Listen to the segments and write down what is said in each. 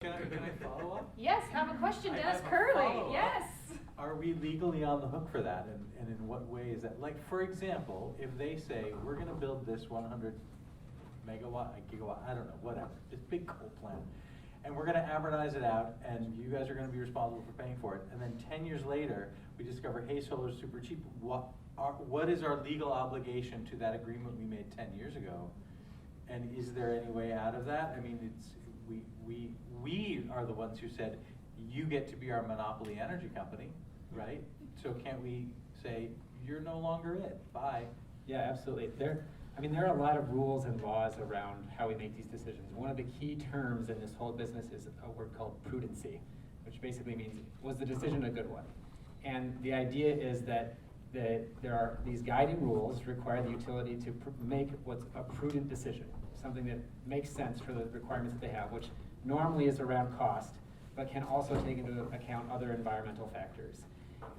Can I follow up? Yes, have a question, I Des have a Curley, follow-up. yes. Are we legally on the hook for that, and in what way is that? Like, for example, if they say, we're gonna build this 100 megawatt, gigawatt, I don't know, whatever, this big coal plant, and we're gonna amortize it out, and you guys are gonna be responsible for paying for it, and then 10 years later, we discover, hey, solar's super cheap, what is our legal obligation to that agreement we made 10 years ago? And is there any way out of that? I mean, we are the ones who said, you get to be our monopoly energy company, right? So can't we say, you're no longer it, bye? Yeah, absolutely. There are a lot of rules and laws around how we make these decisions. One of the key terms in this whole business is a word called prudency, which basically means, was the decision a good one? And the idea is that there are these guiding rules require the utility to make what's a prudent decision, something that makes sense for the requirements that they have, which normally is around cost, but can also take into account other environmental factors.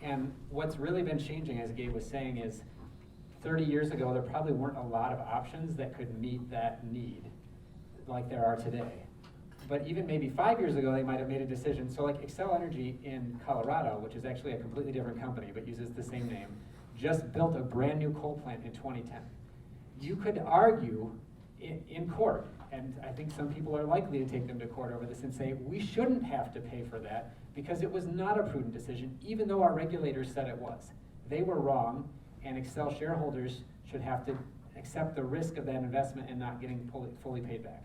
And what's really been changing, as Gabe was saying, is 30 years ago, there probably weren't a lot of options that could meet that need like there are today. But even maybe 5 years ago, they might have made a decision. So like Xcel Energy in Colorado, which is actually a completely different company, but uses the same name, just built a brand new coal plant in 2010. You could argue in court, and I think some people are likely to take them to court over this and say, we shouldn't have to pay for that because it was not a prudent decision, even though our regulators said it was. They were wrong, and Xcel shareholders should have to accept the risk of that investment and not getting fully paid back.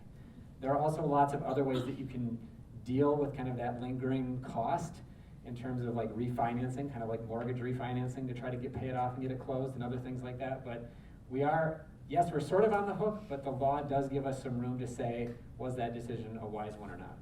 There are also lots of other ways that you can deal with kind of that lingering cost in terms of like refinancing, kind of like mortgage refinancing to try to get paid off and get it closed and other things like that. But yes, we're sort of on the hook, but the law does give us some room to say, was that decision a wise one or not?